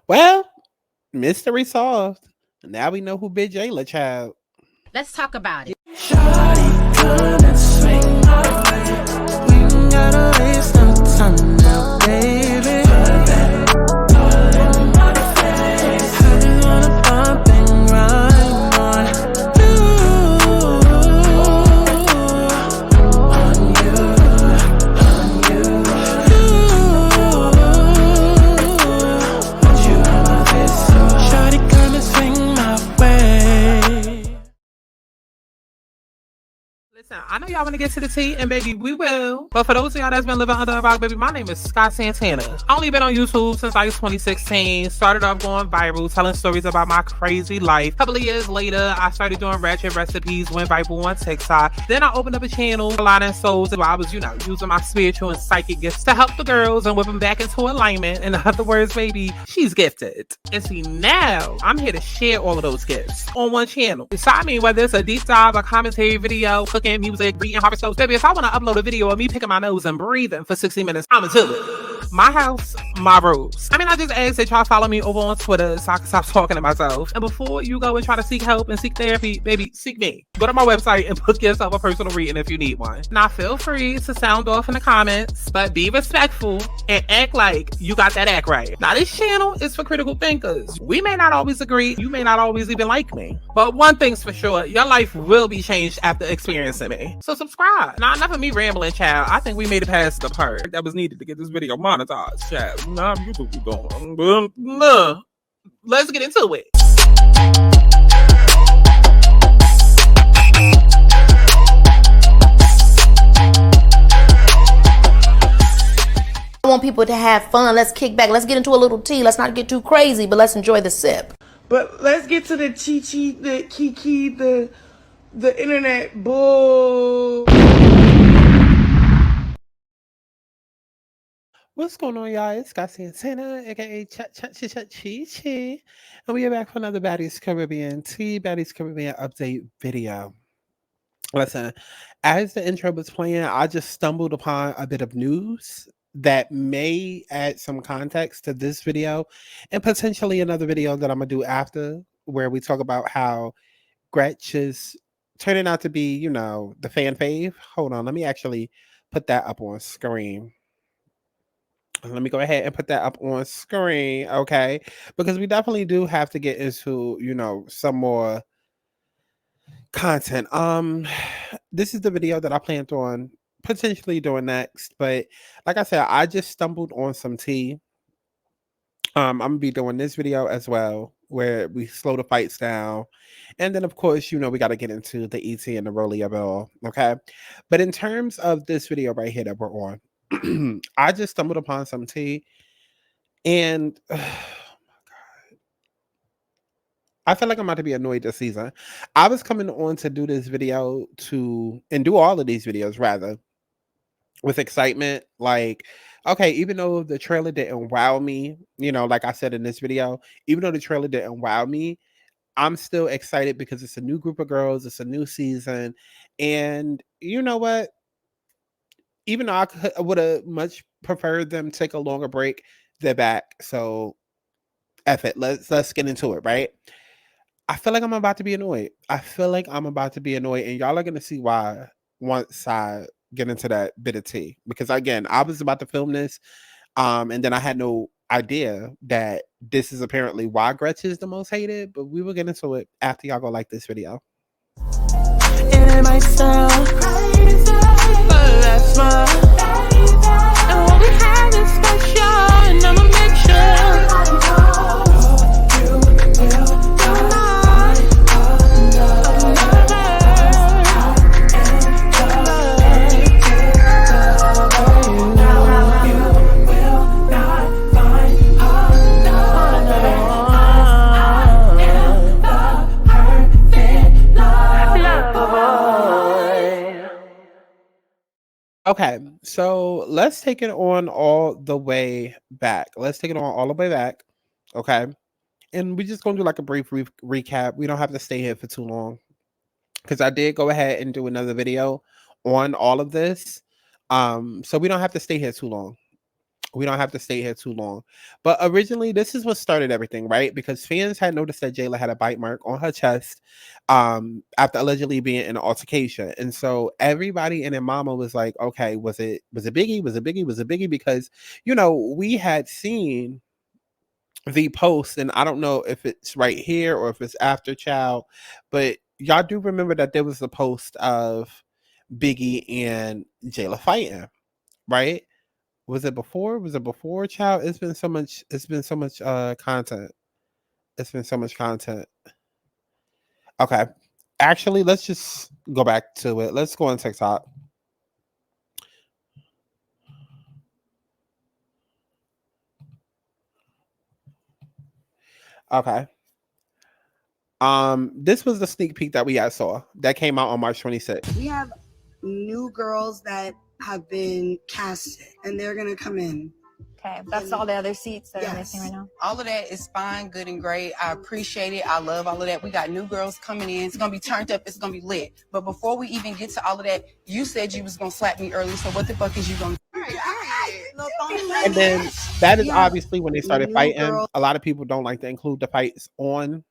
Well, mystery solved. Now we know who bit Jela, child. Let's talk about it. Shawty, come and swing my way. We ain't gotta waste no time now, baby. Put that in my face. I just wanna bump and grind on you, on you, want you on my face. Shawty, come and swing my way. Listen, I know y'all want to get to the tea, and baby, we will. But for those of y'all that's been living under a rock, baby, my name is Scott Santana. I only been on YouTube since like 2016. Started off going viral, telling stories about my crazy life. A couple of years later, I started doing ratchet recipes, went viral on TikTok. Then I opened up a channel, Aligning Souls, where I was, using my spiritual and psychic gifts to help the girls and whip them back into alignment. In other words, baby, she's gifted. And see, now I'm here to share all of those gifts on one channel. So I mean, whether it's a deep dive, a commentary video, cooking, music, reading horoscopes, baby, if I want to upload a video of me picking my nose and breathing for 60 minutes, I'ma do it. My house, my rules. I mean, I just ask that y'all follow me over on Twitter so I can stop talking to myself. And before you go and try to seek help and seek therapy, baby, seek me. Go to my website and book yourself a personal reading if you need one. Now, feel free to sound off in the comments, but be respectful and act like you got that act right. Now, this channel is for critical thinkers. We may not always agree. You may not always even like me. But one thing's for sure, your life will be changed after experiencing me. So subscribe. Now, enough of me rambling, child. I think we made it past the part that was needed to get this video monetized, child. Nah, YouTube be going. Nah. Let's get into it. I want people to have fun. Let's kick back. Let's get into a little tea. Let's not get too crazy, but let's enjoy the sip. But let's get to the chi-chi, the kiki, the internet bull. What's going on, y'all? It's Scott Santana, aka Chi. And we are back for another Baddies Caribbean update video. Listen, as the intro was playing, I just stumbled upon a bit of news that may add some context to this video and potentially another video that I'm gonna do after, where we talk about how Gretch is turning out to be, the fan fave. Hold on, let me actually put that up on screen. Let me go ahead and put that up on screen, okay? Because we definitely do have to get into, some more content. This is the video that I planned on potentially doing next, but like I said, I just stumbled on some tea. I'm gonna be doing this video as well, where we slow the fights down, and then of course, we got to get into the ET and the Rollie of it all, okay? But in terms of this video right here that we're on, I just stumbled upon some tea, and I feel like I'm about to be annoyed this season. I was coming on to do this video and do all of these videos rather with excitement. Like, okay, even though the trailer didn't wow me, like I said in this video, even though the trailer didn't wow me, I'm still excited because it's a new group of girls, it's a new season. And you know what? Even though I would have much preferred them take a longer break, they're back. So F it. Let's get into it, right? I feel like I'm about to be annoyed. And y'all are gonna see why once I get into that bit of tea. Because again, I was about to film this, and then I had no idea that this is apparently why Gretch is the most hated. But we will get into it after y'all go like this video. It might sound crazy, but that's my and what we have is special, and I'ma make sure Okay, so let's take it on all the way back. Okay. And we're just going to do like a brief recap. We don't have to stay here for too long because I did go ahead and do another video on all of this. So we don't have to stay here too long. We don't have to stay here too long. But originally, this is what started everything, right? Because fans had noticed that Jela had a bite mark on her chest after allegedly being in an altercation. And so everybody and their mama was like, okay, was it Biggie? Was it Biggie? Was it Biggie? Because, we had seen the post, and I don't know if it's right here or if it's after Child, but y'all do remember that there was a post of Biggie and Jayla fighting, right? Was it before? Was it before Child? It's been so much. It's been so much content. It's been so much content. Okay, actually, let's just go back to it. Let's go on TikTok. Okay. This was the sneak peek that we had saw that came out on March 26th. We have new girls that have been casted, and they're gonna come in. Okay, that's all the other seats that are missing right now. All of that is fine, good, and great. I appreciate it. I love all of that. We got new girls coming in. It's gonna be turned up. It's gonna be lit. But before we even get to all of that, you said you was gonna slap me early. So what the fuck is you gonna do? And then that is obviously when they started fighting. A lot of people don't like to include the fights on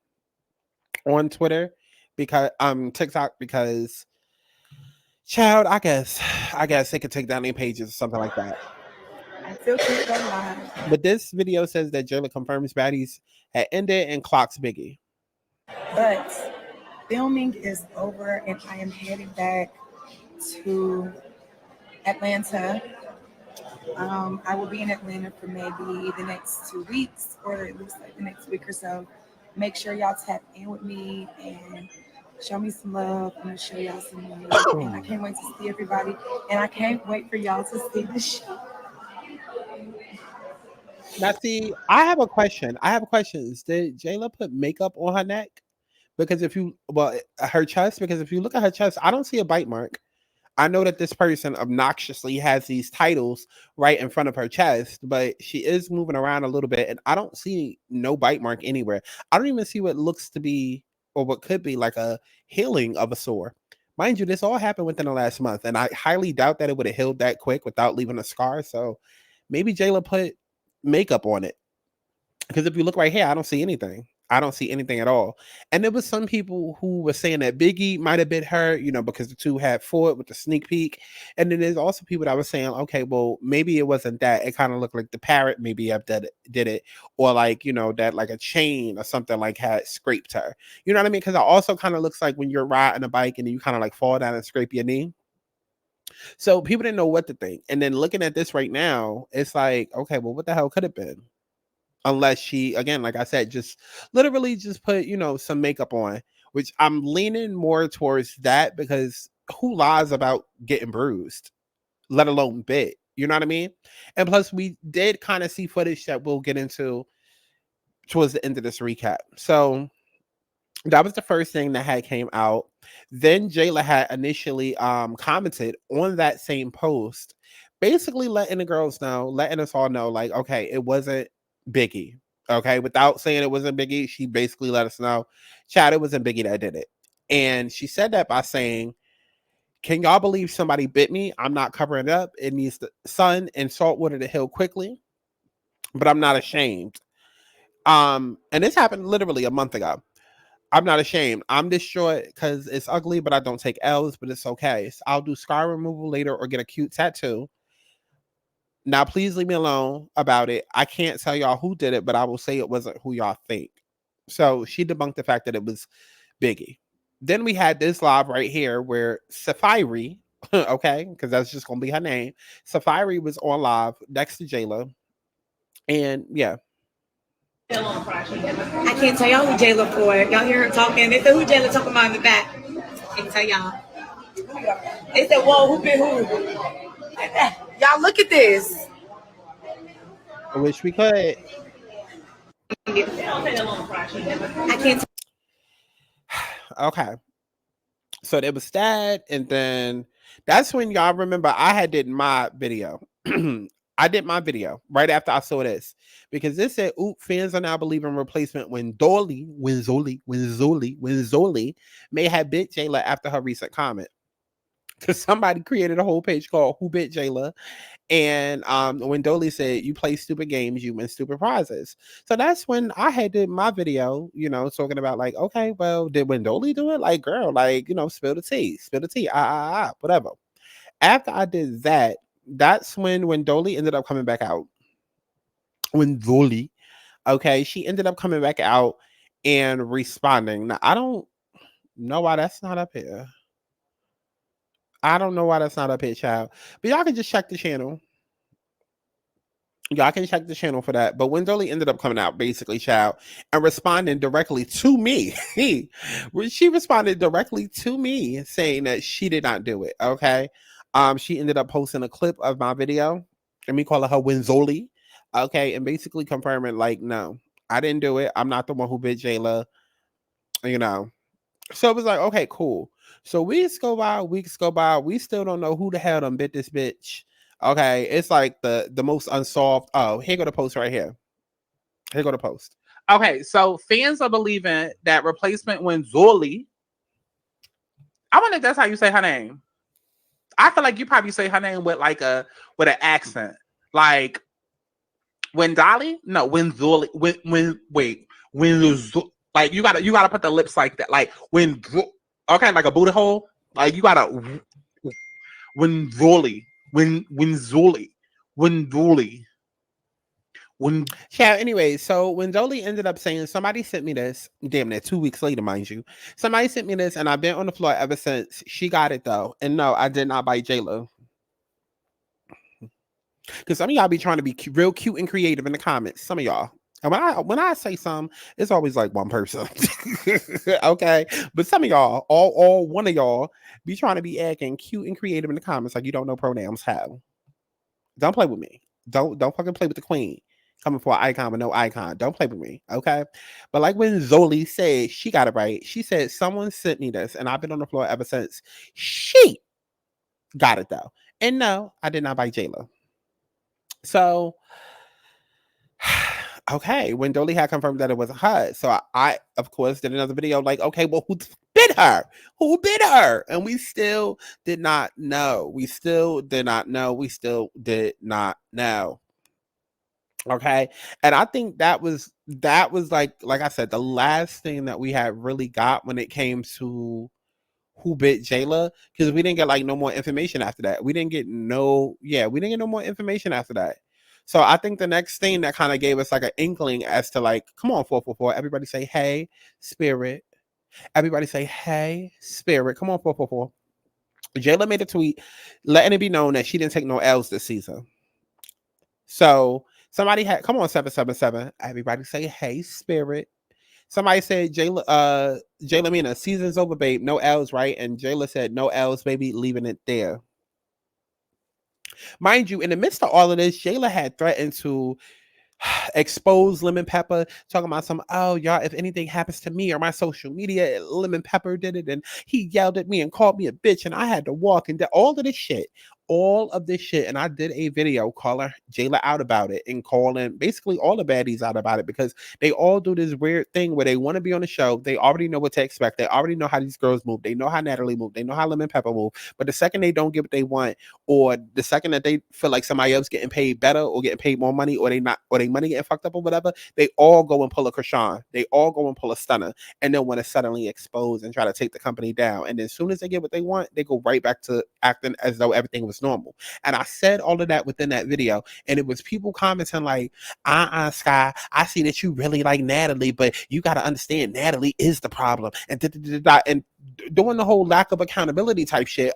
Twitter because TikTok because Child, I guess they could take down their pages or something like that. I still keep going live. But this video says that Jela confirms Baddies had ended and clocks Biggie. But filming is over, and I am heading back to Atlanta. I will be in Atlanta for maybe the next 2 weeks, or it looks like the next week or so. Make sure y'all tap in with me and show me some love. I'm gonna show y'all some love, and I can't wait to see everybody. And I can't wait for y'all to see the show. Now, see, I have a question. Did Jayla put makeup on her neck? Because her chest. Because if you look at her chest, I don't see a bite mark. I know that this person obnoxiously has these titles right in front of her chest, but she is moving around a little bit, and I don't see no bite mark anywhere. I don't even see what looks to be or what could be like a healing of a sore. Mind you, this all happened within the last month, and I highly doubt that it would have healed that quick without leaving a scar. So maybe Jayla put makeup on it. Because if you look right here, I don't see anything. I don't see anything at all. And there was some people who were saying that Biggie might have been her, because the two had fought with the sneak peek. And then there's also people that were saying, okay, well, maybe it wasn't that. It kind of looked like the parrot maybe did it. Or like, that like a chain or something like had scraped her. You know what I mean? Because it also kind of looks like when you're riding a bike and you kind of like fall down and scrape your knee. So people didn't know what to think. And then looking at this right now, it's like, okay, well, what the hell could it have been? Unless she, again, like I said, just literally just put, some makeup on, which I'm leaning more towards that because who lies about getting bruised, let alone bit? You know what I mean? And plus, we did kind of see footage that we'll get into towards the end of this recap. So that was the first thing that had came out. Then Jayla had initially commented on that same post, basically letting us all know, like, okay, it wasn't Biggie. Okay, without saying it wasn't Biggie, she basically let us know, Chad, it wasn't Biggie that did it. And she said that by saying, can y'all believe somebody bit me? I'm not covering it up. It needs the sun and salt water to heal quickly, but I'm not ashamed. And this happened literally a month ago. I'm not ashamed. I'm distraught because it's ugly, but I don't take L's, but it's okay. So I'll do scar removal later or get a cute tattoo. Now, please leave me alone about it. I can't tell y'all who did it, but I will say it wasn't who y'all think. So she debunked the fact that it was Biggie. Then we had this live right here where Safari, okay, because that's just going to be her name. Safari was on live next to Jayla. And yeah. I can't tell y'all who Jayla for. Y'all hear her talking. They said who Jayla talking about in the back. I can tell y'all. They said, whoa, who been who? Y'all look at this. I wish we could. I can't. Okay. So there was that, and then that's when y'all remember I had did my video. I did my video right after I saw this because this said, "Oop, fans are now believing replacement when Zoli may have bit Jayla after her recent comment." Because somebody created a whole page called Who Bit Jela. And when Dolly said, you play stupid games, you win stupid prizes. So that's when I had did my video, talking about like, okay, well, did when Dolly do it? Like, girl, like, spill the tea, whatever. After I did that, that's when Dolly ended up coming back out. When Dolly, okay, she ended up coming back out and responding. Now, I don't know why that's not up here. I don't know why that's not up here, child. But y'all can just check the channel. Y'all can check the channel for that. But when Dolly ended up coming out, basically, child, and responding directly to me, she responded directly to me saying that she did not do it. Okay. She ended up posting a clip of my video, and me calling her Wenzoli. Okay, and basically confirming, like, no, I didn't do it. I'm not the one who bit Jela. You know. So it was like, okay, cool. So weeks go by, we still don't know who the hell done bit this bitch. Okay, it's like the most unsolved. Oh, here go the post right here. Here go the post. Okay, so fans are believing that replacement when Zorli. I wonder if that's how you say her name. I feel like you probably say her name with with an accent. Like when Dolly? No, when Zorli like you gotta put the lips like that. Like okay, like a booty hole. Like you gotta when Zorli. When Zorli. When Zorli. Yeah, anyway, so when Dolly ended up saying, somebody sent me this, damn that 2 weeks later, mind you. Somebody sent me this, and I've been on the floor ever since. She got it though. And no, I did not bite Jela. Because some of y'all be trying to be real cute and creative in the comments. Some of y'all. And when I say something, it's always like one person. Okay. But some of y'all, all one of y'all, be trying to be acting cute and creative in the comments like you don't know pronouns how. Don't play with me. Don't fucking play with the queen. Coming for an icon with no icon. Don't play with me. Okay. But like when Zoli said, she got it right. She said, someone sent me this, and I've been on the floor ever since. She got it though. And no, I did not bite Jayla. So okay, when Dolly had confirmed that it was her, so I of course did another video like, okay, well, who bit her? Who bit her? And we still did not know. We still did not know. We still did not know. Okay, and I think that was like I said, the last thing that we had really got when it came to who bit Jayla, because we didn't get like no more information after that. We didn't get no more information after that. So I think the next thing that kind of gave us like an inkling as to like, come on, 444, everybody say hey, spirit. Everybody say hey, spirit. Come on, 444. Jayla made a tweet letting it be known that she didn't take no L's this season. So somebody had, come on, 777. Everybody say hey, spirit. Somebody said Jayla Mina, season's over, babe. No L's, right? And Jayla said, no L's, baby, leaving it there. Mind you, in the midst of all of this, Jayla had threatened to expose Lemon Pepper, talking about some, oh, y'all, if anything happens to me or my social media, Lemon Pepper did it, and he yelled at me and called me a bitch, and I had to walk, and all of this shit. All of this shit, and I did a video calling Jayla out about it and calling basically all the baddies out about it, because they all do this weird thing where they want to be on the show. They already know what to expect. They already know how these girls move. They know how Natalie moved. They know how Lemon Pepper moved. But the second they don't get what they want, or the second that they feel like somebody else getting paid better or getting paid more money, or they money getting fucked up or whatever, they all go and pull a Krishan. They all go and pull a Stunner, and then want to suddenly expose and try to take the company down. And then as soon as they get what they want, they go right back to acting as though everything was normal. And I said all of that within that video, and it was people commenting like, Sky, I see that you really like Natalie, but you got to understand Natalie is the problem, and doing the whole lack of accountability type shit.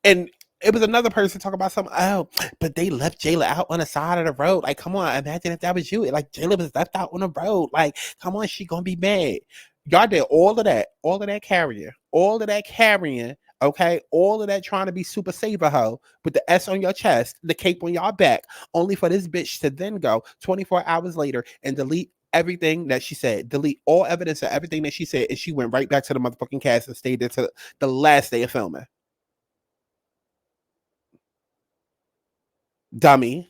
And it was another person talking about something, oh, but they left Jayla out on the side of the road. Like, come on, imagine if that was you. Like, Jayla was left out on the road. Like, come on, she gonna be mad. Y'all did all of that carrying, okay? All of that trying to be super saver hoe with the S on your chest, the cape on your back, only for this bitch to then go 24 hours later and delete everything that she said, delete all evidence of everything that she said, and she went right back to the motherfucking cast and stayed there to the last day of filming. Dummy.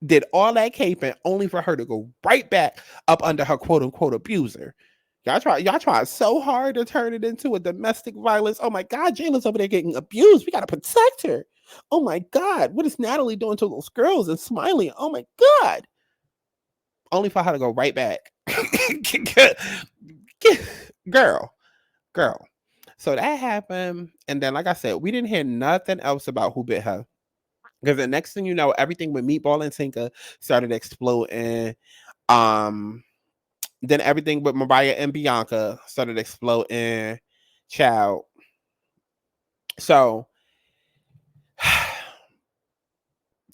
Did all that caping only for her to go right back up under her quote unquote abuser. Y'all try so hard to turn it into a domestic violence. Oh my God, Jayla's over there getting abused. We gotta protect her. Oh my God, what is Natalie doing to those girls and smiling? Oh my God. Only for her to go right back. girl, girl. So that happened. And then, like I said, we didn't hear nothing else about who bit her. Because the next thing you know, everything with Meatball and Tinker started exploding. Then everything with Mariah and Bianca started exploding. Child. So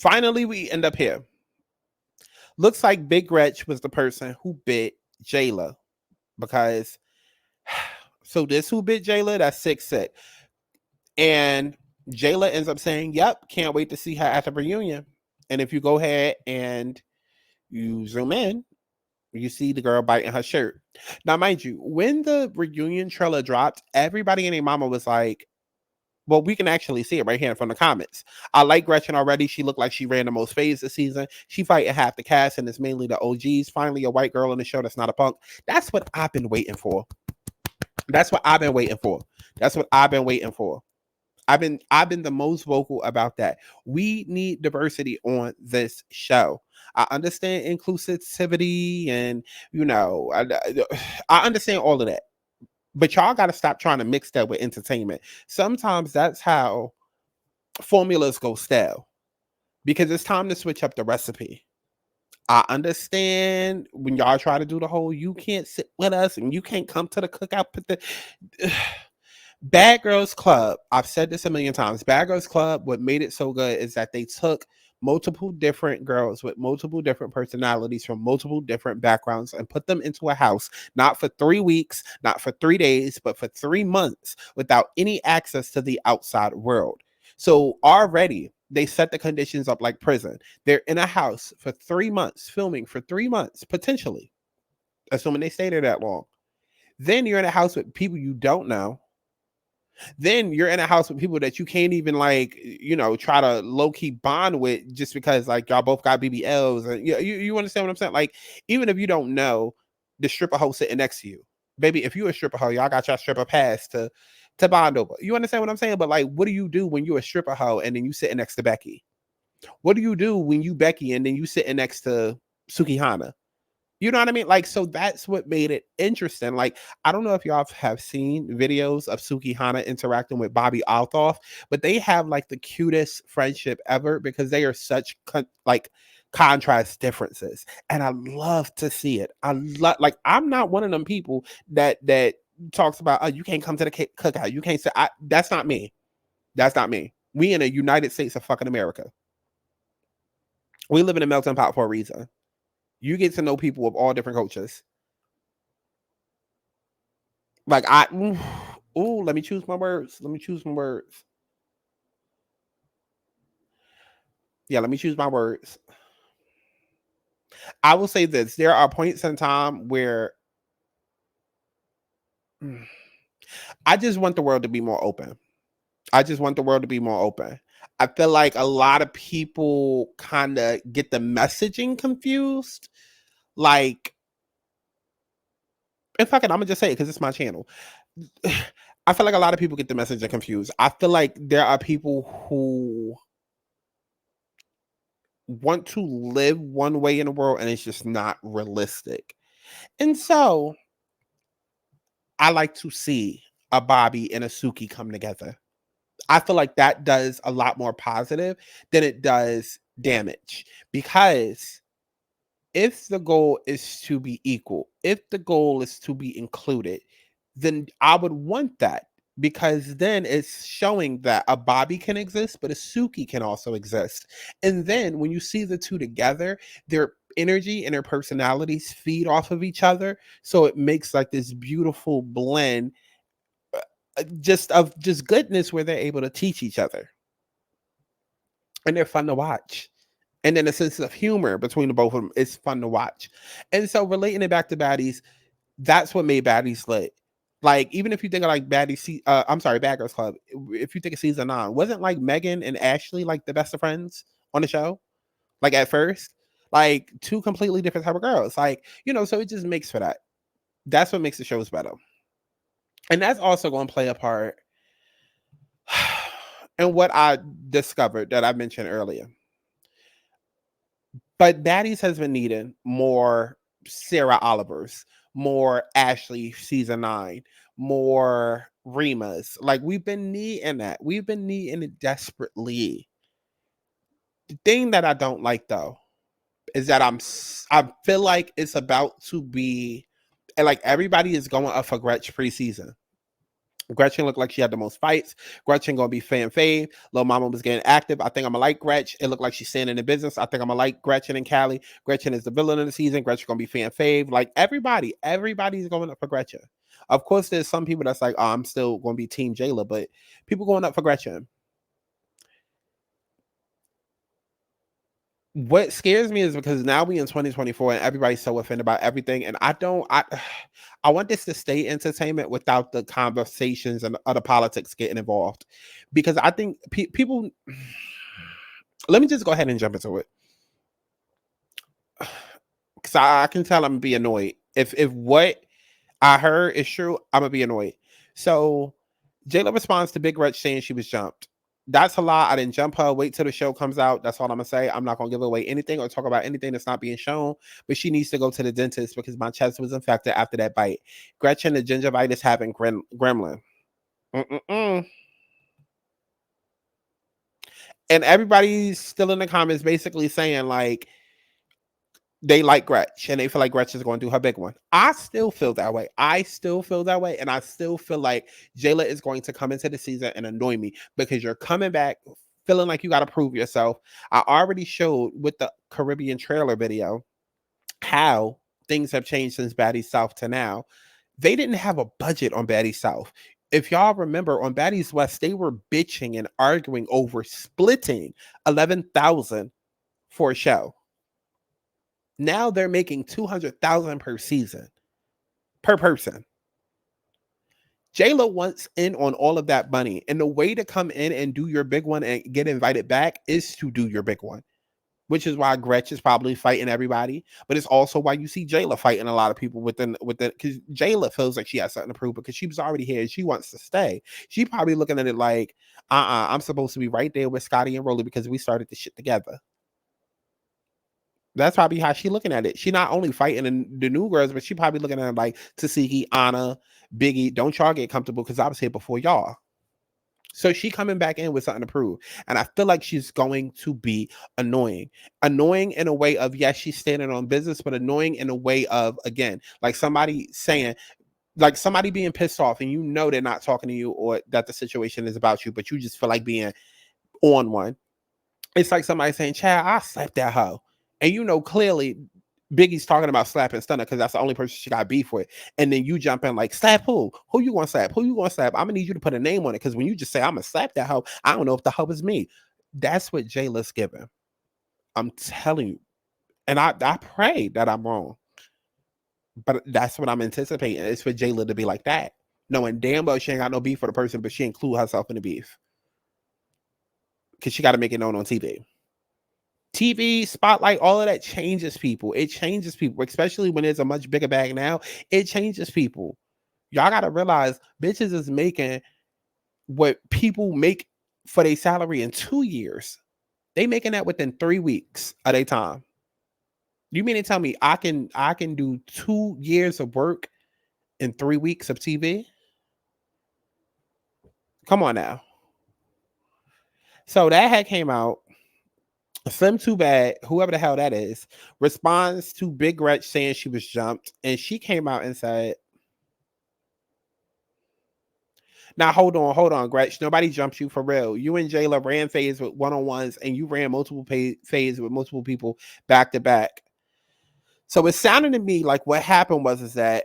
finally, we end up here. Looks like Big Gretch was the person who bit Jela. Because, so this who bit Jela, that's 6'6". And Jayla ends up saying, yep, can't wait to see her at the reunion. And if you go ahead and you zoom in, you see the girl biting her shirt. Now, mind you, when the reunion trailer dropped, everybody and their mama was like, well, we can actually see it right here from the comments. I like Gretchen already. She looked like she ran the most phase this season. She fighting half the cast, and it's mainly the OGs. Finally, a white girl in the show that's not a punk. That's what I've been waiting for. That's what I've been waiting for. That's what I've been waiting for. I've been the most vocal about that. We need diversity on this show. I understand inclusivity and, you know, I understand all of that. But y'all got to stop trying to mix that with entertainment. Sometimes that's how formulas go stale, because it's time to switch up the recipe. I understand when y'all try to do the whole, you can't sit with us and you can't come to the cookout. Bad Girls Club, I've said this a million times. Bad Girls Club, what made it so good is that they took multiple different girls with multiple different personalities from multiple different backgrounds and put them into a house, not for 3 weeks, not for 3 days, but for 3 months without any access to the outside world. So already they set the conditions up like prison. They're in a house for 3 months, filming for 3 months, potentially, assuming they stay there that long. Then you're in a house with people you don't know. Then you're in a house with people that you can't even, like, you know, try to low-key bond with just because, like, y'all both got BBLs. And you understand what I'm saying? Like, even if you don't know the stripper hoe sitting next to you, baby, if you a stripper hoe, y'all got your stripper pass to bond over. You understand what I'm saying? But, like, what do you do when you're a stripper hoe and then you sitting next to Becky? What do you do when you Becky and then you sitting next to Sukihana? You know what I mean? Like, so that's what made it interesting. Like, I don't know if y'all have seen videos of Sukihana interacting with Bobby Althoff, but they have like the cutest friendship ever because they are such like contrast differences. And I love to see it. I love, like, I'm not one of them people that talks about, oh, you can't come to the cookout. You can't say, that's not me. That's not me. We in the United States of fucking America. We live in a melting pot for a reason. You get to know people of all different cultures. Like, let me choose my words. Let me choose my words. Yeah, let me choose my words. I will say this. There are points in time where I just want the world to be more open. I just want the world to be more open. I feel like a lot of people kind of get the messaging confused. Like, and fuck it, I'm gonna just say it because it's my channel. I feel like a lot of people get the messaging confused. I feel like there are people who want to live one way in the world and it's just not realistic. And so I like to see a Bobby and a Suki come together. I feel like that does a lot more positive than it does damage, because if the goal is to be equal, if the goal is to be included, then I would want that, because then it's showing that a Bobby can exist, but a Suki can also exist. And then when you see the two together, their energy and their personalities feed off of each other. So it makes like this beautiful blend just goodness where they're able to teach each other. And they're fun to watch. And then a sense of humor between the both of them is fun to watch. And so relating it back to Baddies, that's what made Baddies lit. Like, even if you think of like Bad Girls Club, if you think of season 9, wasn't like Megan and Ashley like the best of friends on the show? Like, at first, like, two completely different type of girls. Like, you know, so it just makes for that. That's what makes the shows better. And that's also going to play a part in what I discovered that I mentioned earlier. But Baddies has been needing more Sarah Olivers, more Ashley season 9, more Rimas. Like, we've been needing that. We've been needing it desperately. The thing that I don't like, though, is that I feel like it's about to be, and like everybody is going up for Gretch preseason. Gretchen looked like she had the most fights. Gretchen gonna be fan fave. Lil Mama was getting active. I think I'm gonna like Gretch. It looked like she's staying in the business. I think I'm gonna like Gretchen and Callie. Gretchen is the villain of the season. Gretchen gonna be fan fave. Like everybody's going up for Gretchen. Of course, there's some people that's like, oh, I'm still gonna be Team Jela, but people going up for Gretchen. What scares me is because now we in 2024 and everybody's so offended about everything, and I want this to stay entertainment without the conversations and other politics getting involved, because I think people. Let me just go ahead and jump into it, because I can tell I'm gonna be annoyed if what I heard is true. I'm gonna be annoyed. So Jayla responds to Big Gretch saying she was jumped. That's a lie. I didn't jump her. Wait till the show comes out. That's all I'm gonna say. I'm not gonna give away anything or talk about anything that's not being shown. But she needs to go to the dentist because my chest was infected after that bite. Gretchen, the gingivitis having gremlin. Mm-mm-mm. And everybody's still in the comments basically saying like they like Gretch and they feel like Gretch is going to do her big one. I still feel that way. And I still feel like Jayla is going to come into the season and annoy me because you're coming back feeling like you got to prove yourself. I already showed with the Caribbean trailer video how things have changed since Baddies South to now. They didn't have a budget on Baddies South. If y'all remember, on Baddies West, they were bitching and arguing over splitting $11,000 for a show. Now they're making $200,000 per season, per person. Jayla wants in on all of that money, and the way to come in and do your big one and get invited back is to do your big one, which is why Gretch is probably fighting everybody, but it's also why you see Jayla fighting a lot of people because Jayla feels like she has something to prove because she was already here and she wants to stay. She probably looking at it like, I'm supposed to be right there with Scotty and Rollie because we started this shit together. That's probably how she looking at it. She not only fighting the new girls, but she probably looking at it like Tasiki, Anna, Biggie. Don't y'all get comfortable because I was here before y'all. So she coming back in with something to prove. And I feel like she's going to be annoying. Annoying in a way of, yes, she's standing on business, but annoying in a way of, again, like somebody saying, like somebody being pissed off and you know they're not talking to you or that the situation is about you, but you just feel like being on one. It's like somebody saying, Chad, I slapped that hoe. And you know clearly Biggie's talking about slapping Stunner because that's the only person she got beef with. And then you jump in like, slap who? Who you gonna slap? Who you gonna slap? I'm gonna need you to put a name on it because when you just say I'm gonna slap that hoe, I don't know if the hoe is me. That's what Jayla's giving. I'm telling you. And I pray that I'm wrong. But that's what I'm anticipating. It's for Jayla to be like that. Knowing damn well she ain't got no beef for the person, but she include herself in the beef. Because she got to make it known on TV. TV, spotlight, all of that changes people. It changes people, especially when there's a much bigger bag now. It changes people. Y'all got to realize bitches is making what people make for their salary in 2 years. They making that within 3 weeks of their time. You mean to tell me I can do 2 years of work in 3 weeks of TV? Come on now. So that had came out. Slim Too Bad, whoever the hell that is, responds to Big Gretch saying she was jumped, and she came out and said, now hold on, Gretch. Nobody jumped you for real. You and Jayla ran phase with one-on-ones, and you ran multiple phase with multiple people back to back. So it sounded to me like what happened was that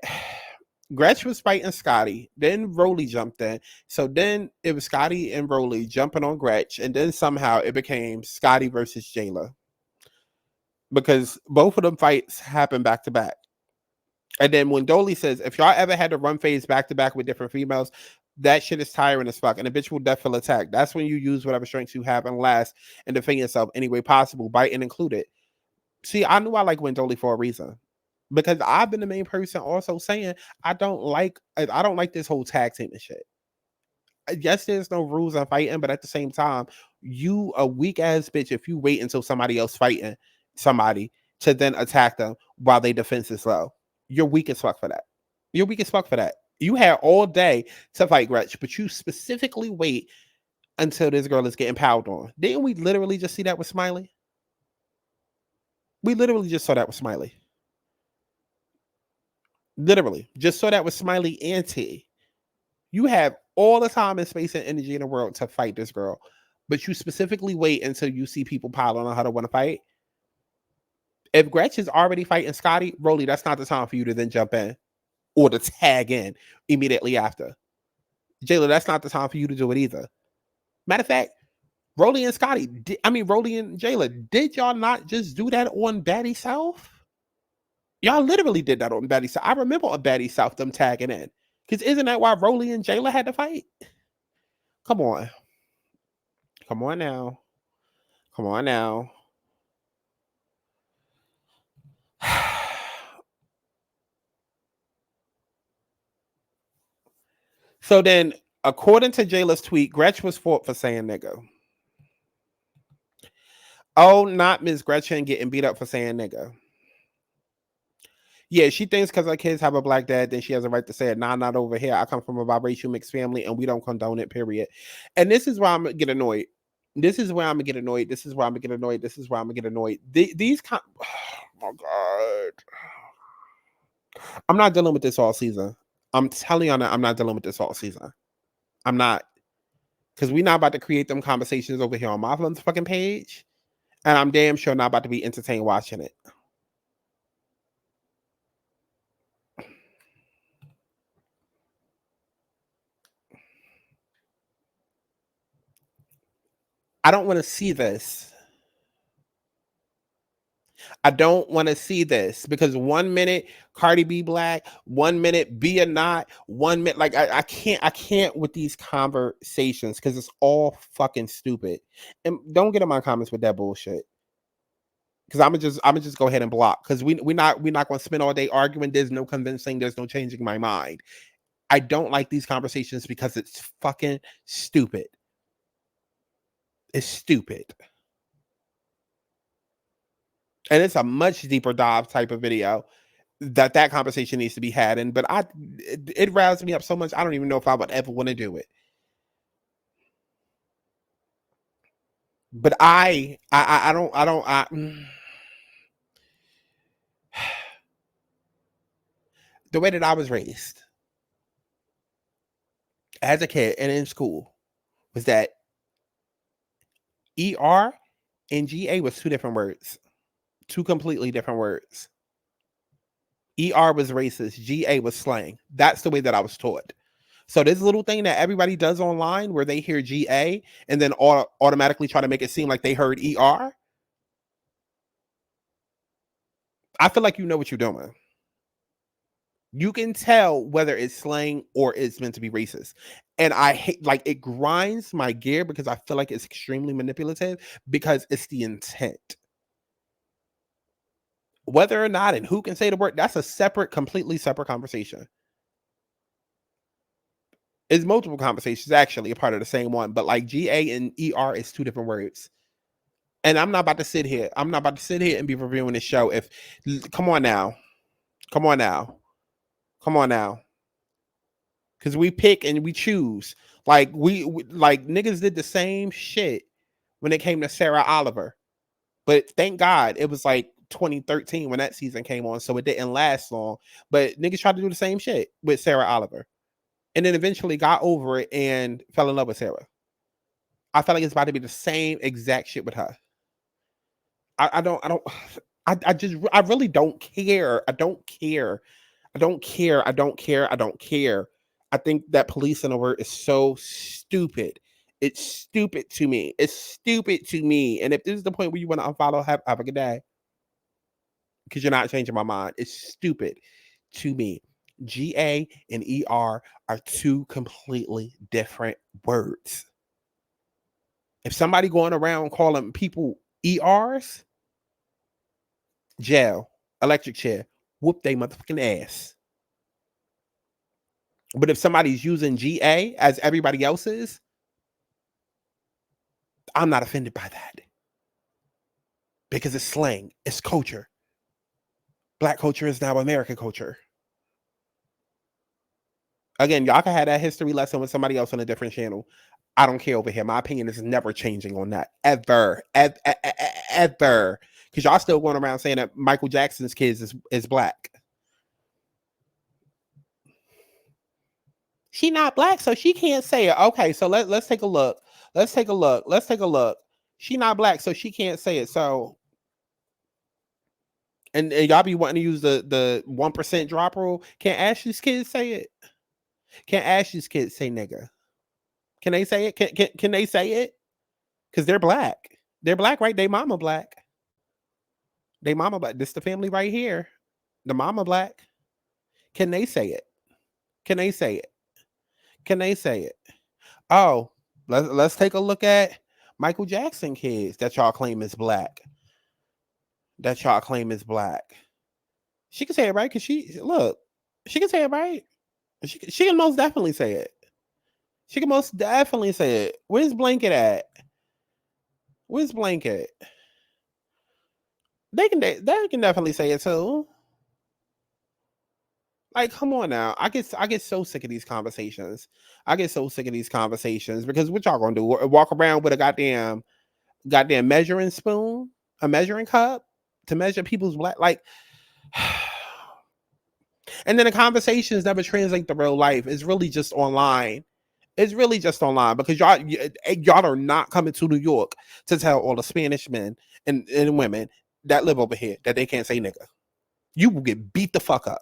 Gretch was fighting Scotty, then Rollie jumped in. So then it was Scotty and Rollie jumping on Gretch, and then somehow it became Scotty versus Jayla. Because both of them fights happened back to back. And then when Dolly says, if y'all ever had to run phase back to back with different females, that shit is tiring as fuck. And a bitch will definitely attack. That's when you use whatever strengths you have and last and defend yourself any way possible, biting included. See, I knew I like Dolly for a reason. Because I've been the main person also saying I don't like this whole tag team and shit. Yes, there's no rules on fighting, but at the same time, you a weak ass bitch if you wait until somebody else fighting somebody to then attack them while they defense is low. You're weak as fuck for that. You're weak as fuck for that. You had all day to fight Gretch, but you specifically wait until this girl is getting piled on. Didn't we literally just see that with Smiley? We literally just saw that with Smiley. Literally, just saw that with Smiley and T. You have all the time and space and energy in the world to fight this girl, but you specifically wait until you see people piling on her to want to fight. If Gretch is already fighting Scotty, Rollie, that's not the time for you to then jump in or to tag in immediately after. Jela, that's not the time for you to do it either. Matter of fact, Rollie and Jela, did y'all not just do that on Baddies South? Y'all literally did that on Baddies South. I remember on Baddies South them tagging in. Because isn't that why Rollie and Jela had to fight? Come on. Come on now. Come on now. So then, according to Jayla's tweet, Gretch was fought for saying nigga. Oh, not Miss Gretchen getting beat up for saying nigga. Yeah, she thinks because her kids have a black dad, then she has a right to say it. Nah, not over here. I come from a biracial mixed family and we don't condone it, period. And this is where I'm going to get annoyed. This is where I'm going to get annoyed. This is where I'm going to get annoyed. This is where I'm going to get annoyed. Oh my God. I'm not dealing with this all season. I'm telling y'all that I'm not dealing with this all season. I'm not. Because we're not about to create them conversations over here on my fucking page. And I'm damn sure not about to be entertained watching it. I don't want to see this. I don't want to see this because 1 minute Cardi B black, 1 minute be or not, 1 minute I can't with these conversations because it's all fucking stupid. And don't get in my comments with that bullshit. Because I'm gonna just go ahead and block because we're not gonna spend all day arguing. There's no convincing, there's no changing my mind. I don't like these conversations because it's fucking stupid. It's stupid. And it's a much deeper dive type of video that conversation needs to be had in. But it riles me up so much, I don't even know if I would ever want to do it. But I don't. The way that I was raised as a kid and in school was that ER and GA was two different words. Two completely different words. ER was racist. GA was slang. That's the way that I was taught. So this little thing that everybody does online where they hear GA and then automatically try to make it seem like they heard ER. I feel like you know what you're doing. You can tell whether it's slang or it's meant to be racist. And I hate, like, it grinds my gear because I feel like it's extremely manipulative because it's the intent. Whether or not and who can say the word, that's a completely separate conversation. It's multiple conversations, actually, a part of the same one. But like GA and ER is two different words. And I'm not about to sit here. I'm not about to sit here and be reviewing this show. Come on now. Come on now. Come on now. Because we pick and we choose. Like we like niggas did the same shit when it came to Sarah Oliver. But thank God it was like 2013 when that season came on, so it didn't last long. But niggas tried to do the same shit with Sarah Oliver. And then eventually got over it and fell in love with Sarah. I felt like it's about to be the same exact shit with her. I really don't care. I don't care. I don't care. I don't care. I don't care. I think that police in the word is so stupid. It's stupid to me. It's stupid to me. And if this is the point where you want to unfollow, have a good day. Because you're not changing my mind. It's stupid to me. GA and ER are two completely different words. If somebody going around calling people ERs, jail, electric chair, whoop they motherfucking ass. But if somebody's using GA as everybody else is, I'm not offended by that. Because it's slang. It's culture. Black culture is now American culture. Again, y'all can have that history lesson with somebody else on a different channel. I don't care over here. My opinion is never changing on that. Ever. Ever. Because y'all still going around saying that Michael Jackson's kids is black. She not black, so she can't say it. Okay, so let's take a look. Let's take a look. She not black, so she can't say it. So, and y'all be wanting to use the 1% drop rule. Can Ashley's kids say it? Can Ashley's kids say nigga? Can they say it? Can they say it? Because they're black. They're black, right? They mama black. They mama black. This the family right here. The mama black. Can they say it? Can they say it? Can they say it? Oh, let's take a look at Michael Jackson kids that y'all claim is black. That y'all claim is black. She can say it right because she can say it right. She can most definitely say it. She can most definitely say it. Where's Blanket at? Where's Blanket? They can definitely say it too. Like, come on now. I get so sick of these conversations. Because what y'all gonna do? Walk around with a goddamn measuring spoon, a measuring cup to measure people's black, like. And then the conversations never translate to real life. It's really just online. It's really just online because y'all are not coming to New York to tell all the Spanish men and women that live over here that they can't say nigga. You will get beat the fuck up.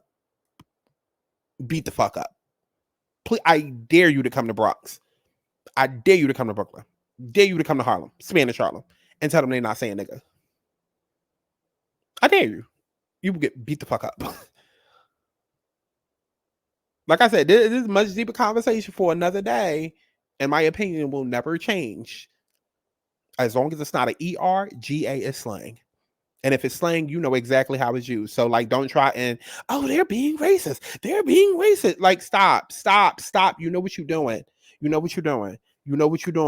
Beat the fuck up. Please, I dare you to come to Bronx. I dare you to come to Brooklyn. Dare you to come to Harlem, Spanish Harlem, and tell them they're not saying nigga. I dare you. You will get beat the fuck up. Like I said, this is a much deeper conversation for another day, and my opinion will never change. As long as it's not an ER, GA is slang. And if it's slang, you know exactly how it's used. So, like, don't try and, they're being racist. They're being racist. Like, stop. You know what you're doing. You know what you're doing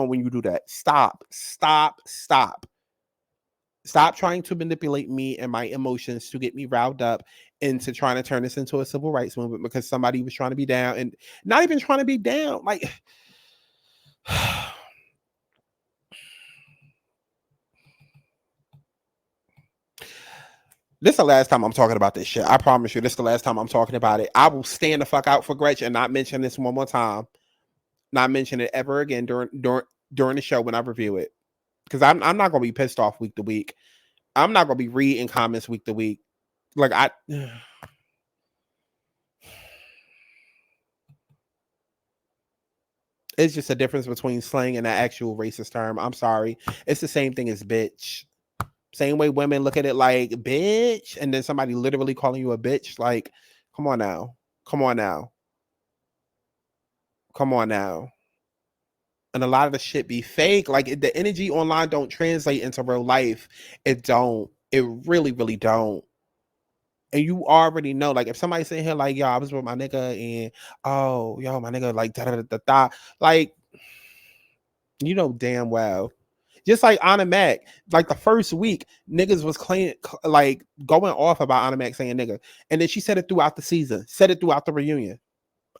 when you do that. Stop. Stop trying to manipulate me and my emotions to get me riled up into trying to turn this into a civil rights movement because somebody was trying to be down and not even trying to be down. Like, this is the last time I'm talking about this shit. I promise you, this is the last time I'm talking about it. I will stand the fuck out for Gretch and not mention this one more time. Not mention it ever again during the show when I review it. Because I'm not going to be pissed off week to week. I'm not going to be reading comments week to week. Like, it's just a difference between slang and an actual racist term. I'm sorry. It's the same thing as bitch. Same way women look at it like bitch, and then somebody literally calling you a bitch. Like, come on now. And a lot of the shit be fake. Like, the energy online don't translate into real life. It don't. It really, really don't. And you already know, like, if somebody's sitting here like, yo, I was with my nigga and, my nigga, like, da-da-da-da-da. Like, you know damn well. Just like Anna Mac, like, the first week, niggas was like, going off about Anna Mac saying nigga. And then she said it throughout the season, said it throughout the reunion.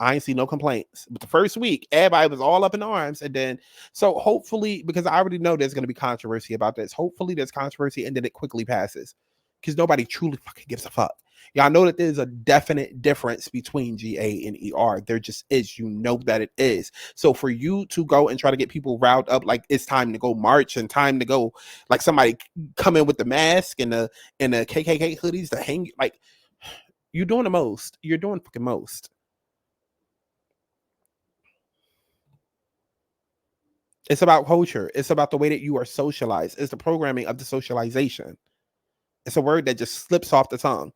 I ain't see no complaints. But the first week, everybody was all up in arms. And then, so hopefully, because I already know there's going to be controversy about this, hopefully there's controversy and then it quickly passes. Because nobody truly fucking gives a fuck. Y'all know that there's a definite difference between GA and ER. There just is. You know that it is. So for you to go and try to get people riled up like it's time to go march and time to go, like somebody come in with the mask and the KKK hoodies to hang, like, you're doing the most. You're doing fucking most. It's about culture. It's about the way that you are socialized. It's the programming of the socialization. It's a word that just slips off the tongue.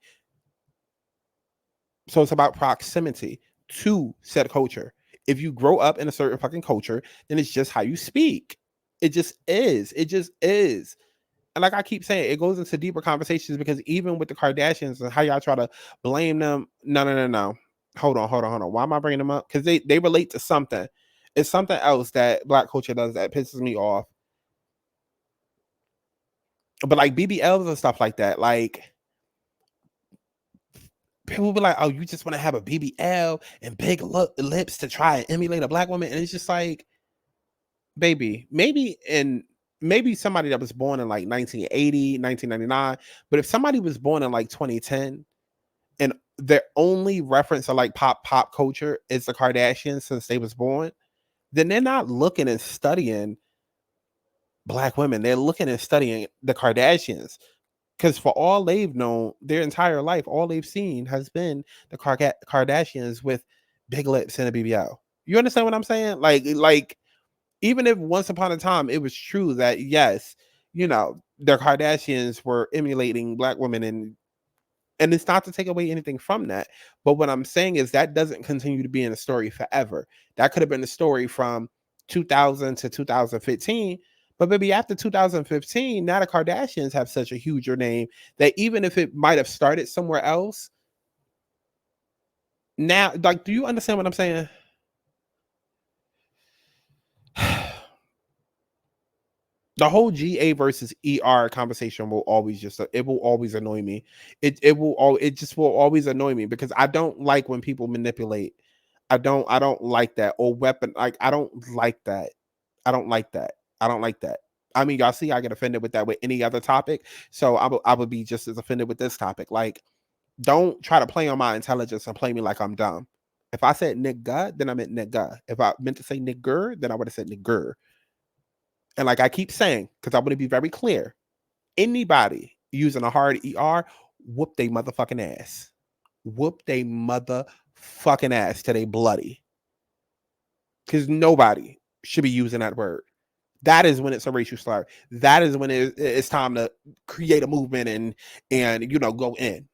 So it's about proximity to said culture. If you grow up in a certain fucking culture, then it's just how you speak. It just is. And like I keep saying, it goes into deeper conversations because even with the Kardashians and how y'all try to blame them. No. Hold on. Why am I bringing them up? Because they relate to something. It's something else that Black culture does that pisses me off. But like BBLs and stuff like that, like people will be like, "Oh, you just want to have a BBL and big lips to try and emulate a Black woman," and it's just like, baby, maybe somebody that was born in like 1980, 1999, but if somebody was born in like 2010 and their only reference to like pop culture is the Kardashians since they was born, then they're not looking and studying Black women. They're looking and studying the Kardashians. Because for all they've known their entire life, all they've seen has been the Kardashians with big lips and a BBL. You understand what I'm saying? Like even if once upon a time it was true that yes, the Kardashians were emulating Black women, and it's not to take away anything from that, but what I'm saying is that doesn't continue to be in a story forever. That could have been a story from 2000 to 2015, but maybe after 2015, now the Kardashians have such a huger name that even if it might have started somewhere else, now, like, do you understand what I'm saying? The whole GA versus ER conversation will always annoy me. It just will always annoy me because I don't like when people manipulate. I don't like that, or weapon, like I don't like that. I don't like that. I don't like that. I mean, y'all see I get offended with that with any other topic. So I would be just as offended with this topic. Like, don't try to play on my intelligence and play me like I'm dumb. If I said nigga, then I meant nigga. If I meant to say nigger, then I would have said nigger. And like I keep saying, because I want to be very clear, anybody using a hard ER, whoop they motherfucking ass. Whoop they motherfucking ass till they bloody. Because nobody should be using that word. That is when it's a racial slur. That is when it's time to create a movement and go in.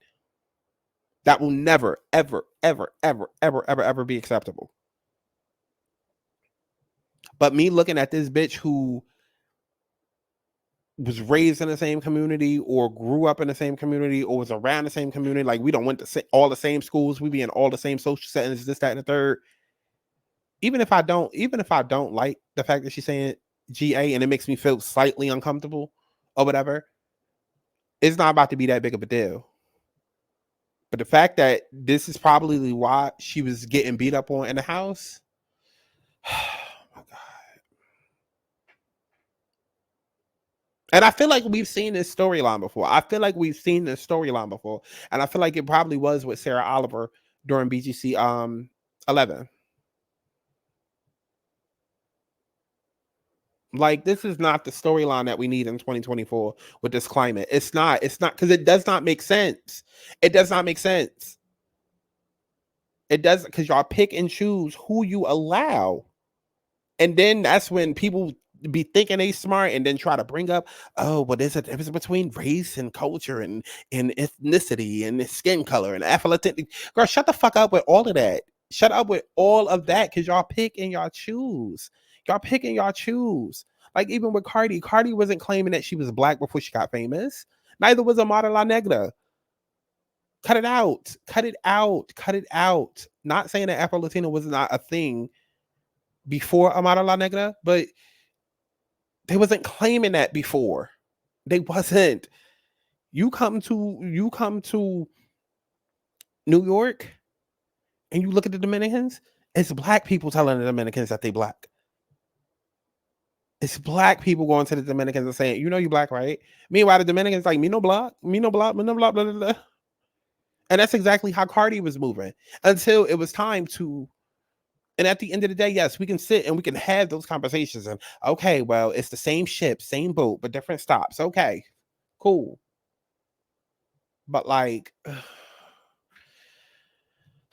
That will never, ever, ever, ever, ever, ever, ever be acceptable. But me looking at this bitch who was raised in the same community or grew up in the same community or was around the same community, like we don't went to all the same schools, we be in all the same social settings, this, that, and the third. Even if I don't like the fact that she's saying GA and it makes me feel slightly uncomfortable or whatever, it's not about to be that big of a deal. But the fact that this is probably why she was getting beat up on in the house, oh my God. And I feel like we've seen this storyline before. And I feel like it probably was with Sarah Oliver during BGC 11. Like, this is not the storyline that we need in 2024 with this climate. It's not because it does not make sense. It does not make sense. It does, because y'all pick and choose who you allow. And then that's when people be thinking they smart and then try to bring up, oh, well, there's a difference between race and culture and ethnicity and skin color and athletic. Girl, shut the fuck up with all of that. Shut up with all of that, because y'all pick and y'all choose. Y'all pick and y'all choose. Like, even with Cardi wasn't claiming that she was Black before she got famous. Neither was Amara La Negra. Cut it out. Cut it out. Cut it out. Not saying that Afro-Latina was not a thing before Amara La Negra, but they wasn't claiming that before. They wasn't. You come to New York and you look at the Dominicans, it's Black people telling the Dominicans that they Black. It's Black people going to the Dominicans and saying, you Black, right? Meanwhile, the Dominicans like, me no Black, blah, blah, blah. And that's exactly how Cardi was moving until it was time to. And at the end of the day, yes, we can sit and we can have those conversations. And okay, well, it's the same ship, same boat, but different stops. Okay, cool. But like,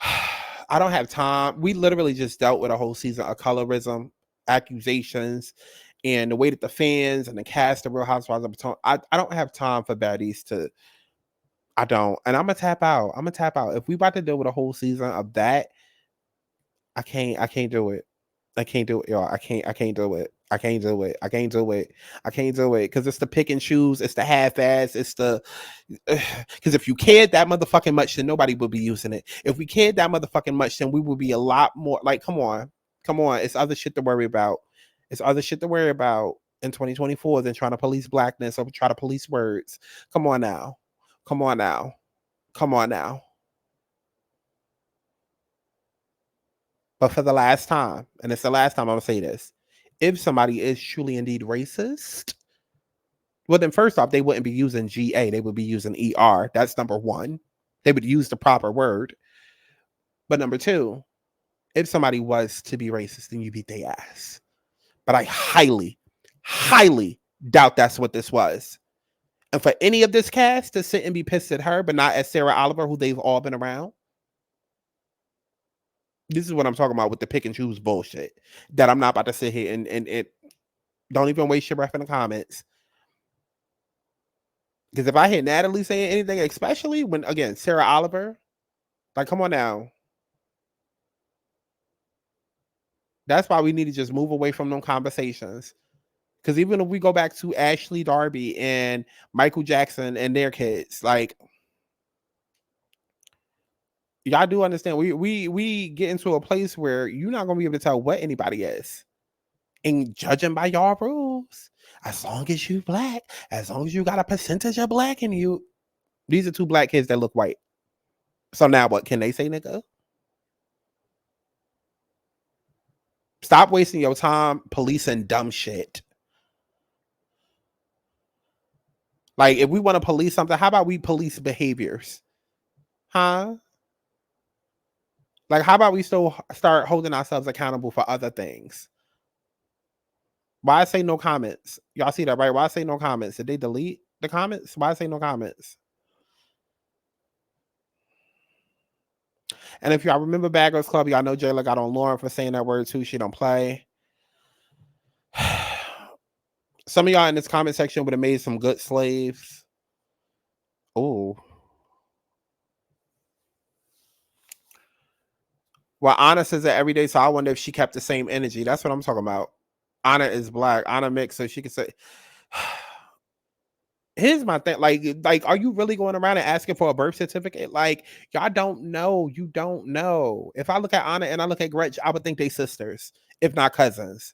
I don't have time. We literally just dealt with a whole season of colorism, accusations, and the way that the fans and the cast of Real Housewives of Potomac. I don't have time for baddies to. I don't. And I'm going to tap out. If we about to deal with a whole season of that, I can't do it. I can't do it, y'all. I can't do it. I can't do it. I can't do it. I can't do it. Cause it's the pick and choose. It's the half-ass. It's the because if you cared that motherfucking much, then nobody would be using it. If we cared that motherfucking much, then we would be a lot more like, come on. Come on. It's other shit to worry about. It's other shit to worry about in 2024 than trying to police blackness or try to police words. Come on now. Come on now. Come on now. But for the last time, and it's the last time I'm going to say this, if somebody is truly indeed racist, well, then first off, they wouldn't be using GA. They would be using ER. That's number one. They would use the proper word. But number two, if somebody was to be racist, then you beat their ass. But I highly, highly doubt that's what this was. And for any of this cast to sit and be pissed at her, but not at Sarah Oliver, who they've all been around, this is what I'm talking about with the pick and choose bullshit that I'm not about to sit here and don't even waste your breath in the comments. Because if I hear Natalie saying anything, especially when, again, Sarah Oliver, like, come on now. That's why we need to just move away from them conversations. Because even if we go back to Ashley Darby and Michael Jackson and their kids, like, y'all do understand we get into a place where you're not gonna be able to tell what anybody is, and judging by y'all rules. As long as you black, as long as you got a percentage of black in you, these are two black kids that look white. So now what? Can they say nigga? Stop wasting your time policing dumb shit. Like, if we want to police something, how about we police behaviors? Huh? Like, how about we still start holding ourselves accountable for other things? Why I say no comments? Y'all see that, right? Why I say no comments? Did they delete the comments? Why I say no comments? And if y'all remember Bad Girls Club, y'all know Jela got on Lauren for saying that word too. She don't play. Some of y'all in this comment section would have made some good slaves. Oh. Well, Anna says that every day, so I wonder if she kept the same energy. That's what I'm talking about. Anna is black. Anna mixed, so she could say. Here's my thing. Like, are you really going around and asking for a birth certificate? Like, y'all don't know. You don't know. If I look at Anna and I look at Gretch, I would think they sisters, if not cousins.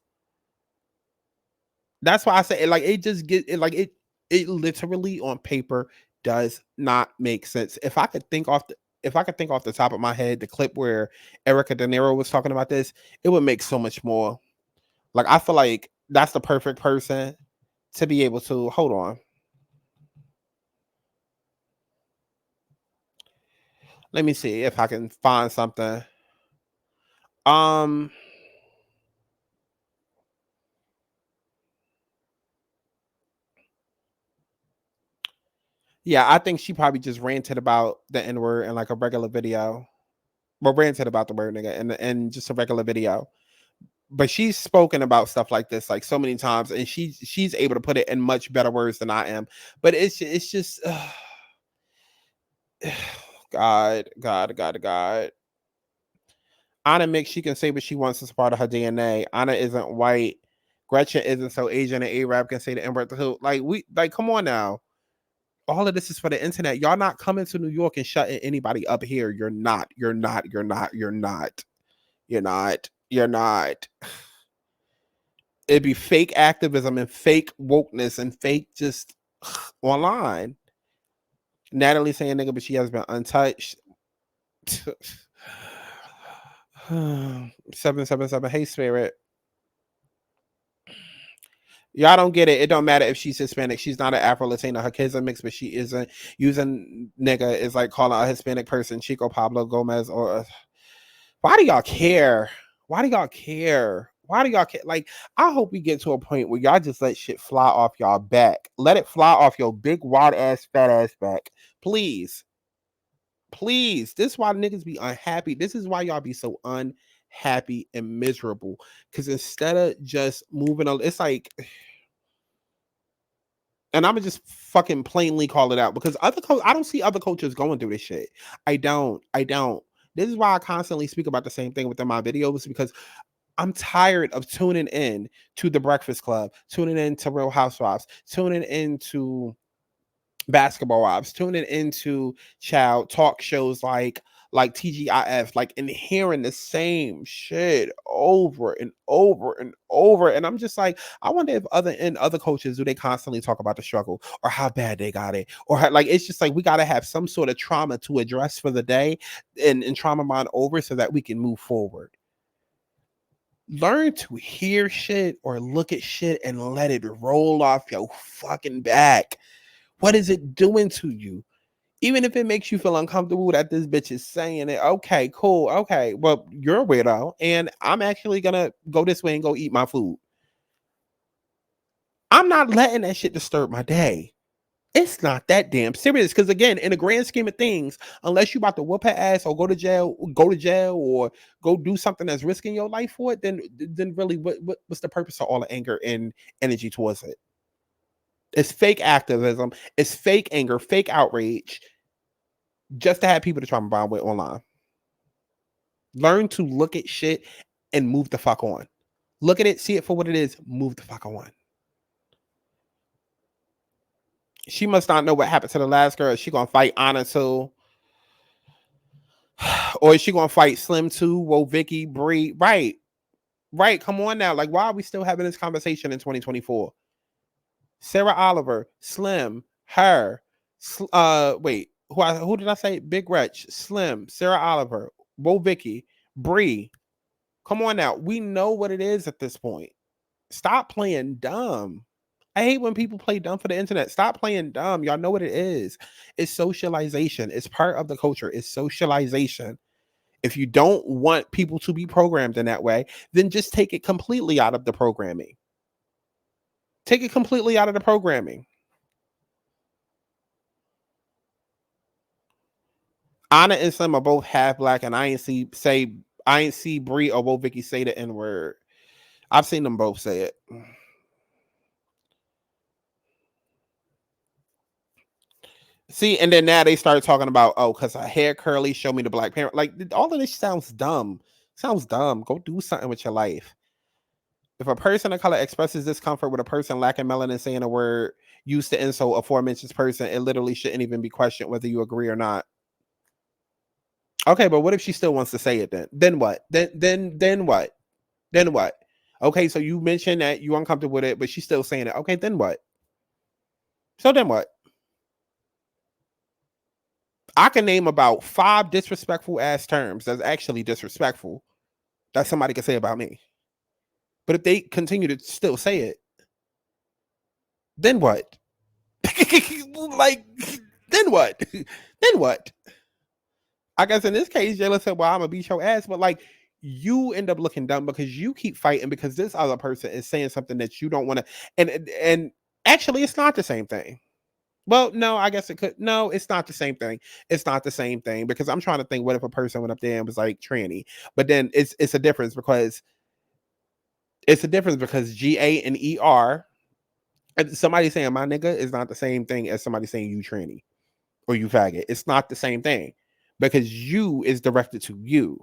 That's why I say, like, it just get it, like it literally on paper does not make sense. If I could think off the top of my head, the clip where Erica De Niro was talking about this, it would make so much more. Like, I feel like that's the perfect person to be able to hold on. Let me see if I can find something. Yeah, I think she probably just ranted about the N-word in like a regular video. Well, ranted about the word nigga and just a regular video. But she's spoken about stuff like this like so many times, and she's able to put it in much better words than I am. But it's just God. Anna Mix, she can say what she wants as part of her DNA. Anna isn't white. Gretchen isn't, so Asian and Arab can say the N-word. Like, come on now. All of this is for the internet. Y'all not coming to New York and shutting anybody up here. You're not. It'd be fake activism and fake wokeness and fake just online. Natalie saying nigga, but she has been untouched. 777. Hey, Spirit. Y'all don't get it. It don't matter if she's Hispanic. She's not an Afro-Latina. Her kids are mixed, but she isn't. Using nigga is like calling a Hispanic person Chico Pablo Gomez or... Why do y'all care? Like, I hope we get to a point where y'all just let shit fly off y'all back. Let it fly off your big, wide-ass, fat-ass back. Please. This is why niggas be unhappy. This is why y'all be so unhappy and miserable. Because instead of just moving on, it's like... And I'm gonna just fucking plainly call it out because I don't see other cultures going through this shit. I don't. This is why I constantly speak about the same thing within my videos because I'm tired of tuning in to The Breakfast Club, tuning in to Real Housewives, tuning into Basketball Wives, tuning into child talk shows like TGIF, like, and hearing the same shit over and over and over. And I'm just like, I wonder if other coaches, do they constantly talk about the struggle or how bad they got it, or how, like, it's just like we got to have some sort of trauma to address for the day and trauma mind over so that we can move forward. Learn to hear shit or look at shit and let it roll off your fucking back. What is it doing to you? Even if it makes you feel uncomfortable that this bitch is saying it, okay, cool, okay, well, you're a weirdo, and I'm actually gonna go this way and go eat my food. I'm not letting that shit disturb my day. It's not that damn serious. Because again, in the grand scheme of things, unless you about to whoop her ass or go to jail, or go do something that's risking your life for it, then really, what's the purpose of all the anger and energy towards it? It's fake activism. It's fake anger, fake outrage, just to have people to try and bond with online. Learn to look at shit and move the fuck on. Look at it, see it for what it is, move the fuck on. She must not know what happened to the last girl. Is she gonna fight Anna too? Or is she gonna fight Slim too? Whoa, Vicky, Bree. Right. Come on now. Like, why are we still having this conversation in 2024? Sarah Oliver, Slim, her, wait, who did I say? Big Gretch, Slim, Sarah Oliver, Whoa, Vicky, Bree. Come on now. We know what it is at this point. Stop playing dumb. I hate when people play dumb for the internet. Stop playing dumb. Y'all know what it is. It's socialization. It's part of the culture. It's socialization. If you don't want people to be programmed in that way, then just take it completely out of the programming. Take it completely out of the programming. Anna and Slim are both half black, and I ain't see Bree or Bo Vicky say the N-word. I've seen them both say it. See, and then now they started talking about, oh, because her hair curly, show me the black parent. Like, all of this sounds dumb. Sounds dumb. Go do something with your life. If a person of color expresses discomfort with a person lacking melanin saying a word used to insult aforementioned person, it literally shouldn't even be questioned whether you agree or not. Okay, but what if she still wants to say it then? Then what? Then what? Then what? Okay, so you mentioned that you're uncomfortable with it, but she's still saying it. Okay, then what? So then what? I can name about 5 disrespectful ass terms that's actually disrespectful that somebody can say about me. But if they continue to still say it, then what? Like, then what? Then what? I guess in this case, Jela said, well, I'm gonna beat your ass, but like, you end up looking dumb because you keep fighting because this other person is saying something that you don't want to, and actually it's not the same thing. Well, no, I guess it could. No, it's not the same thing. It's not the same thing because I'm trying to think, what if a person went up there and was like tranny? But then it's a difference because GA and ER, and somebody saying my nigga is not the same thing as somebody saying you tranny or you faggot. It's not the same thing because you is directed to you.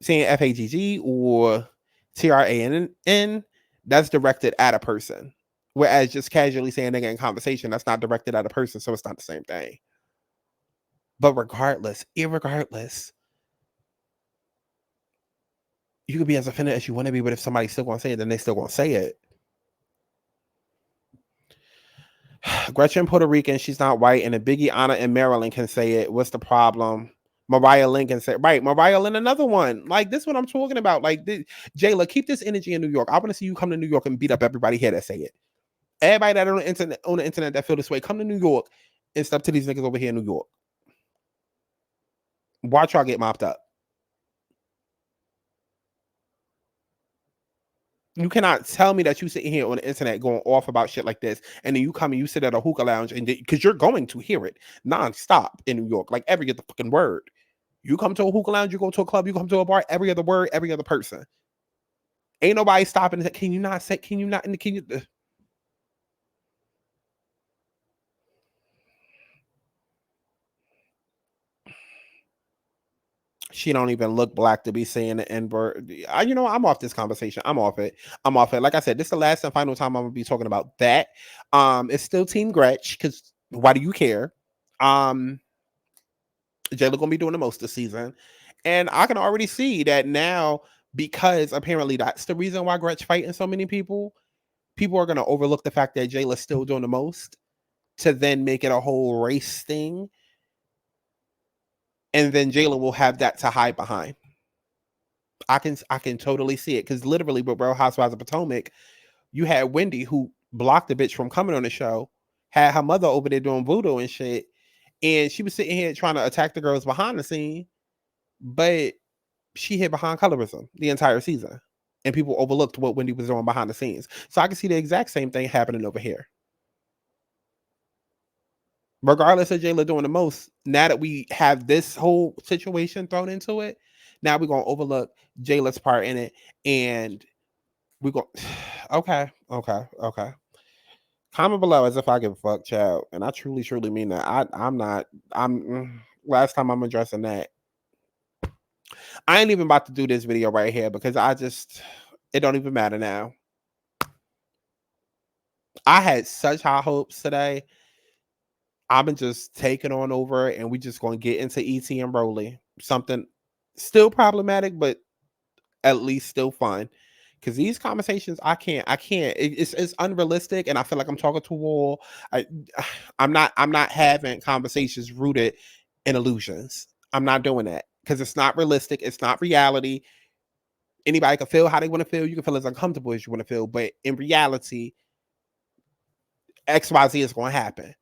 Saying FAGG or TRANN, that's directed at a person. Whereas just casually saying nigga in conversation, that's not directed at a person, so it's not the same thing. But irregardless, you could be as offended as you want to be, but if somebody's still gonna say it, then they still gonna say it. Gretchen Puerto Rican, she's not white, and a Biggie, Anna, and Maryland can say it. What's the problem? Mariah Lincoln said, right, Mariah Lynn, another one. Like, this is what I'm talking about. Like, Jayla, keep this energy in New York. I want to see you come to New York and beat up everybody here that say it. Everybody that on the internet that feel this way, come to New York and step to these niggas over here in New York. Watch y'all get mopped up. You cannot tell me that you sitting here on the internet going off about shit like this, and then you come and you sit at a hookah lounge, and because you're going to hear it nonstop in New York, like every other fucking word. You come to a hookah lounge, you go to a club, you come to a bar, every other word, every other person. Ain't nobody stopping and say, can you not say, can you? She don't even look black to be saying the N-word. You know, I'm off this conversation. I'm off it. Like I said, this is the last and final time I'm gonna be talking about that. It's still Team Gretch, because why do you care? Jela gonna be doing the most this season, and I can already see that now, because apparently that's the reason why Gretch fighting so many people. People are gonna overlook the fact that Jela's still doing the most, to then make it a whole race thing. And then Jela will have that to hide behind. I can totally see it, because literally with Real Housewives of Potomac, you had Wendy, who blocked the bitch from coming on the show, had her mother over there doing voodoo and shit, and she was sitting here trying to attack the girls behind the scene, but she hid behind colorism the entire season, and people overlooked what Wendy was doing behind the scenes. So I can see the exact same thing happening over here. Regardless of Jela doing the most, now that we have this whole situation thrown into it, now we're going to overlook Jela's part in it, and we're going okay. Comment below as if I give a fuck, child. And I truly mean that. Last time I'm addressing that. I ain't even about to do this video right here, because it don't even matter now. I had such high hopes today. I'm just taking on over, and we just going to get into E.T. and Rollie. Something still problematic, but at least still fun. Because these conversations, I can't. It's unrealistic, and I feel like I'm talking to a wall. I'm not having conversations rooted in illusions. I'm not doing that, because it's not realistic. It's not reality. Anybody can feel how they want to feel. You can feel as uncomfortable as you want to feel, but in reality, XYZ is going to happen.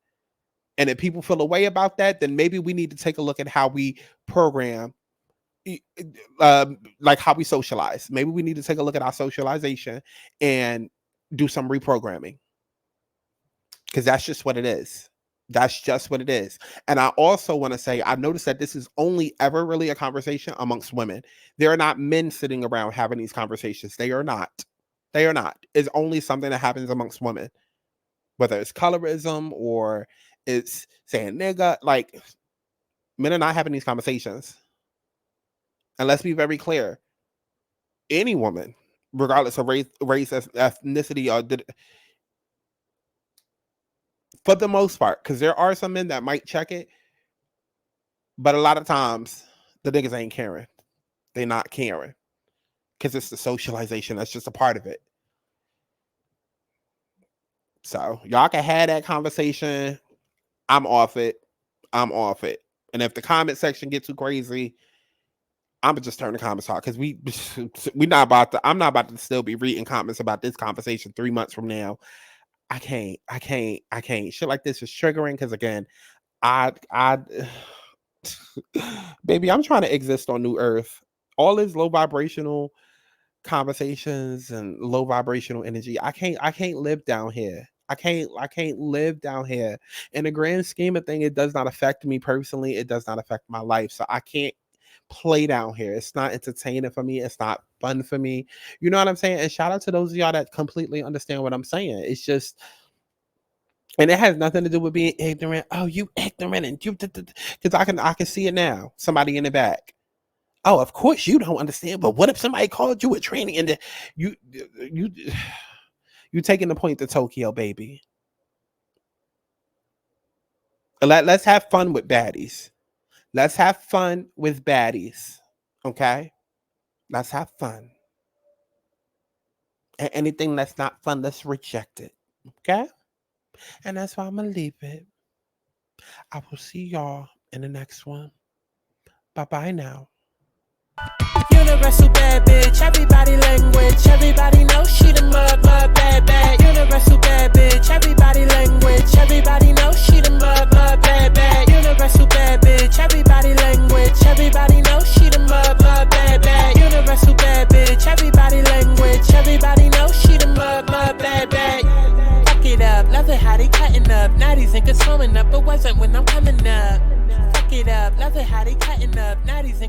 And if people feel a way about that, then maybe we need to take a look at how we program, like how we socialize. Maybe we need to take a look at our socialization and do some reprogramming. Because that's just what it is. That's just what it is. And I also want to say, I noticed that this is only ever really a conversation amongst women. There are not men sitting around having these conversations. They are not. They are not. It's only something that happens amongst women. Whether it's colorism or it's saying nigga, like, men are not having these conversations. And let's be very clear. Any woman, regardless of race, ethnicity, or for the most part, because there are some men that might check it, but a lot of times the niggas ain't caring. They not caring, because it's the socialization. That's just a part of it. So y'all can have that conversation. I'm off it. And if the comment section gets too crazy, I'm gonna just turn the comments off, because I'm not about to still be reading comments about this conversation 3 months from now. I can't. Shit like this is triggering, because again, baby, I'm trying to exist on New Earth. All this low vibrational conversations and low vibrational energy. I can't live down here. I can't live down here. In the grand scheme of things, it does not affect me personally. It does not affect my life. So I can't play down here. It's not entertaining for me. It's not fun for me. You know what I'm saying? And shout out to those of y'all that completely understand what I'm saying. It's just, and it has nothing to do with being ignorant. Oh, you ignorant, and you, because I can see it now. Somebody in the back. Oh, of course you don't understand. But what if somebody called you a tranny and you taking the point to Tokyo, baby? Let's have fun with baddies. Let's have fun with baddies. Okay? Let's have fun. And anything that's not fun, let's reject it. Okay? And that's why I'm going to leave it. I will see y'all in the next one. Bye-bye now. Universal bad bitch, everybody language. Everybody knows she the mud bad. Universal bad bitch, everybody language. Everybody knows she the mud bad. Universal bad bitch, everybody language. Everybody knows she the mud bad. Universal bad bitch, everybody language. Everybody knows she the mud bad. Fuck it up, love it how they cutting up. Now these niggas flowing up, but wasn't when I'm coming up. Fuck it up, love it how they cutting up. Now these niggas